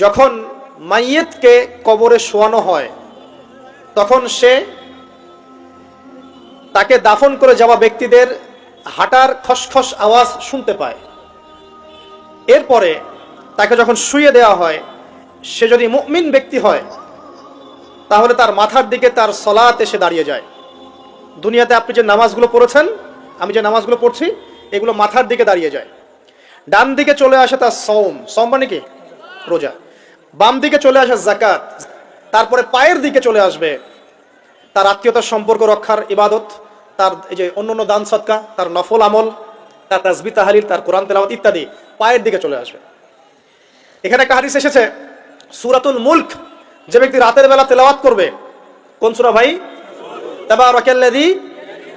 যখন মাইয়েতকে কবরে শোয়ানো হয় তখন সে তাকে দাফন করে যাওয়া ব্যক্তিদের হাঁটার খসখস আওয়াজ শুনতে পায়। এরপরে তাকে যখন শুইয়ে দেওয়া হয়, সে যদি মুমিন ব্যক্তি হয় তাহলে তার মাথার দিকে তার সলাত এসে দাঁড়িয়ে যায়। দুনিয়াতে আপনি যে নামাজগুলো পড়েছেন, আমি যে নামাজগুলো পড়ছি, এগুলো মাথার দিকে দাঁড়িয়ে যায়। ডান দিকে চলে আসে তার সওম মানে কি? রোজা। বাম দিকে চলে আসে যাকাত। তারপরে পায়ের দিকে চলে আসবে তার আত্মীয়তার সম্পর্ক রক্ষার ইবাদত, তার এই যে অন্যান্য দান সদকা, তার নফল আমল, তার তাসবিহ তাহলিল, তার কোরআন তেলাওয়াত ইত্যাদি পায়ের দিকে চলে আসবে। এখানে একটা হাদিস এসেছে, সূরাতুল মুলক যে ব্যক্তি রাতের বেলা তেলাওয়াত করবে, কোন সূরা ভাই? তাবারাকাল্লাযী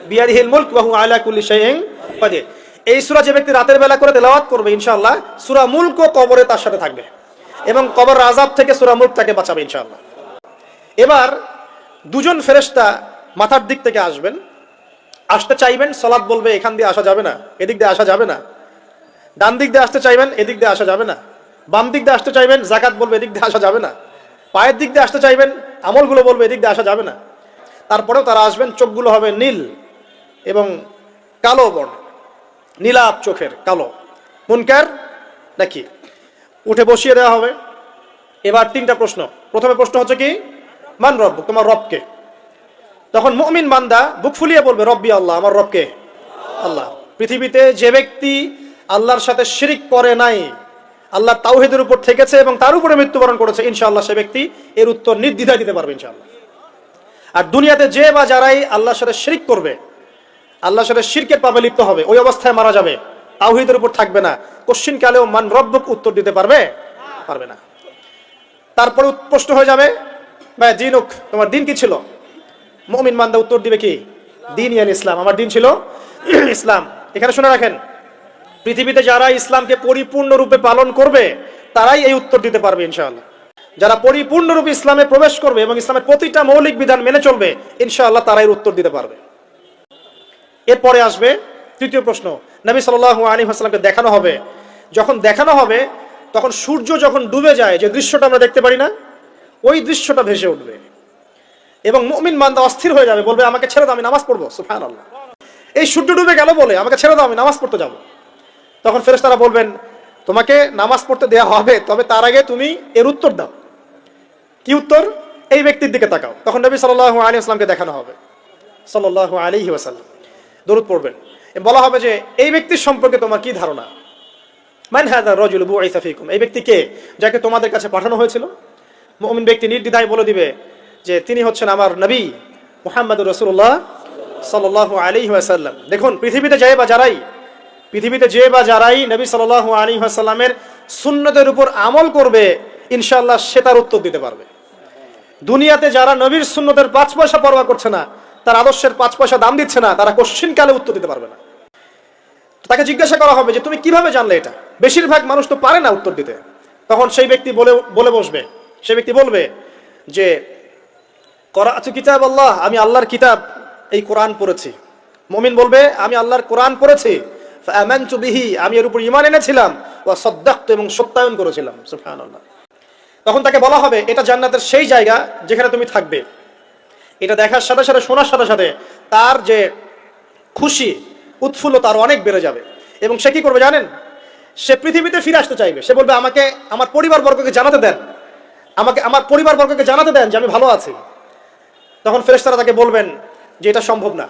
বিয়াদিহিল মুলক ওয়া হুয়া আলা কুল্লি শাইইন কাদির। এই সূরা যে ব্যক্তি রাতের বেলা করে তেলাওয়াত করবে, ইনশাআল্লাহ সূরা মুলক কবরে তার সাথে থাকবে এবং কবর আযাব থেকে সূরা মুলক তাকে বাঁচাবে ইনশাআল্লাহ। এবার দুজন ফেরেশতা মাথার দিক থেকে আসবেন, আসতে চাইবেন, সালাত বলবে এখান দিয়ে আসা যাবে না, এদিক দিয়ে আসা যাবে না। ডান দিক দিয়ে আসতে চাইবেন, এদিক দিয়ে আসা যাবে না। বাম দিক দিয়ে আসতে চাইবেন, যাকাত বলবে এদিক দিয়ে আসা যাবে না। পায়ের দিক দিয়ে আসতে চাইবেন, আমলগুলো বলবে এদিক দিয়ে আসা যাবে না। তারপরেও তারা আসবেন, চোখগুলো হবে নীল এবং কালো বর্ণ, নীলাপ চোখের কালো। মুনকার নাকি? উঠে বসিয়ে দেওয়া হবে। এবার তিনটা প্রশ্ন। প্রথমে প্রশ্ন হচ্ছে কি? মান রব্বুক, তোমার রবকে? তখন মুমিন বান্দা বুক ফুলিয়ে বলবে রব্বি আল্লাহ, আমার রবকে আল্লাহ। পৃথিবীতে যে ব্যক্তি আল্লাহর সাথে শিরিক করে নাই, আল্লাহর তাওহীদের উপর থেকেছে এবং তার উপরে মৃত্যুবরণ করেছে, ইনশাআল্লাহ সে ব্যক্তি এর উত্তর নির্দ্বিধায় দিতে পারবে ইনশাআল্লাহ। আর দুনিয়াতে যে বা যারাই আল্লাহর সাথে শিরিক করবে, আল্লাহর সাথে শিরকের পাপে লিপ্ত হবে, ওই অবস্থায় মারা যাবে, তাওহীদের উপর থাকবে না, কোশ্চিন কালেও মান রব্বুক উত্তর দিতে পারবে না। তারপরে প্রশ্ন হয়ে যাবে বা দিনুক, তোমার দিন কি ছিল? মুমিন বান্দা উত্তর দিবে কি? দিন ইয়াল ইসলাম, আমার দিন ছিল ইসলাম। এখানে শুনে রাখেন, পৃথিবীতে যারা ইসলামকে পরিপূর্ণরূপে পালন করবে তারাই এই উত্তর দিতে পারবে ইনশাআল্লাহ। যারা পরিপূর্ণরূপে ইসলামে প্রবেশ করবে এবং ইসলামের প্রতিটা মৌলিক বিধান মেনে চলবে, ইনশাআল্লাহ তারাই উত্তর দিতে পারবে। এরপরে আসবে তৃতীয় প্রশ্ন। নবী সাল্লাল্লাহু আলাইহি ওয়াসাল্লামকে দেখানো হবে। যখন দেখানো হবে তখন সূর্য যখন ডুবে যায়, যে দৃশ্যটা আমরা দেখতে পারি না, ওই দৃশ্যটা ভেসে উঠবে এবং মুমিন বান্দা অস্থির হয়ে যাবে, বলবে আমাকে ছেড়ে দাও, আমি নামাজ পড়বো। সুবহানাল্লাহ, এই সূর্য ডুবে গেল বলে আমাকে ছেড়ে দাও, আমি নামাজ পড়তে যাব। তখন ফেরেশতারা বলবেন তোমাকে নামাজ পড়তে দেয়া হবে, তবে তার আগে তুমি এর উত্তর দাও। কি উত্তর? এই ব্যক্তির দিকে তাকাও। তখন নবী সাল্লাল্লাহু আলাইহি ওয়াসাল্লামকে দেখানো হবে, সাল্লাল্লাহু আলাইহি ওয়াসাল্লাম দরুদ পড়বেন। বলা হবে যে এই ব্যক্তির সম্পর্কে তোমার কি ধারণা? মান হাযা রাজুলু বুইসা ফীকুম, এই ব্যক্তি কে যাকে তোমাদের কাছে পাঠানো হয়েছিল? মুমিন ব্যক্তি নির্দ্বিধায় বলে দিবে যে তিনি হচ্ছেন আমার নবী মুহাম্মদুর রাসূলুল্লাহ সাল্লাল্লাহু আলাইহি ওয়াসাল্লাম। দেখুন, পৃথিবীতে যে বা যারাই নবী সাল্লাল্লাহু আলাইহি ওয়াসাল্লামের সুন্নতের উপর আমল করবে, ইনশাআল্লাহ সে তার উত্তর দিতে পারবে। দুনিয়াতে যারা নবীর সুন্নতের 5 পয়সা পরোয়া করছে না, তার আদর্শের 5 পয়সা দাম দিচ্ছে না, তারা কোশ্চিন কালে উত্তর দিতে পারবে না। তাকে জিজ্ঞাসা করা হবে যে তুমি কিভাবে জানলে এটা? বেশিরভাগ মানুষ তো পারে না উত্তর দিতে। তখন সেই ব্যক্তি বলে বসবে, সেই ব্যক্তি বলবে যে করাআতু কিতাব আল্লাহ, আমি আল্লাহর কিতাব এই কোরআন পড়েছি। মুমিন বলবে আমি আল্লাহর কোরআন পড়েছি, ফাআমানতু বিহি, আমি এর উপর ঈমান এনেছিলাম, ওয়া সাদ্দাকতু, এবং সত্যায়ন করেছিলাম। সুবহানাল্লাহ। তখন তাকে বলা হবে এটা জান্নাতের সেই জায়গা যেখানে তুমি থাকবে। এটা দেখার সাথে সাথে, শোনার সাথে সাথে তার যে খুশি উৎফুল্লতা আরো অনেক বেড়ে যাবে এবং সে কি করবে জানেন? সে পৃথিবীতে ফিরে আসতে চাইবে। সে বলবে আমাকে আমার পরিবারবর্গকে জানাতে দেন, আমাকে আমার পরিবারবর্গকে জানাতে দেন যে আমি ভালো আছি। তখন ফেরেশতারা তাকে বলবেন যে এটা সম্ভব না,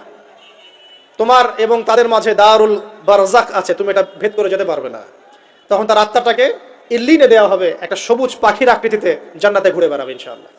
তোমার এবং তাদের মাঝে দারুল বারজাক আছে, তুমি এটা ভেদ করে যেতে পারবে না। তখন তার আত্মাটাকে ইল্লিনে দেওয়া হবে, একটা সবুজ পাখির আকৃতিতে জান্নাতে ঘুরে বেড়াবে ইনশাআল্লাহ।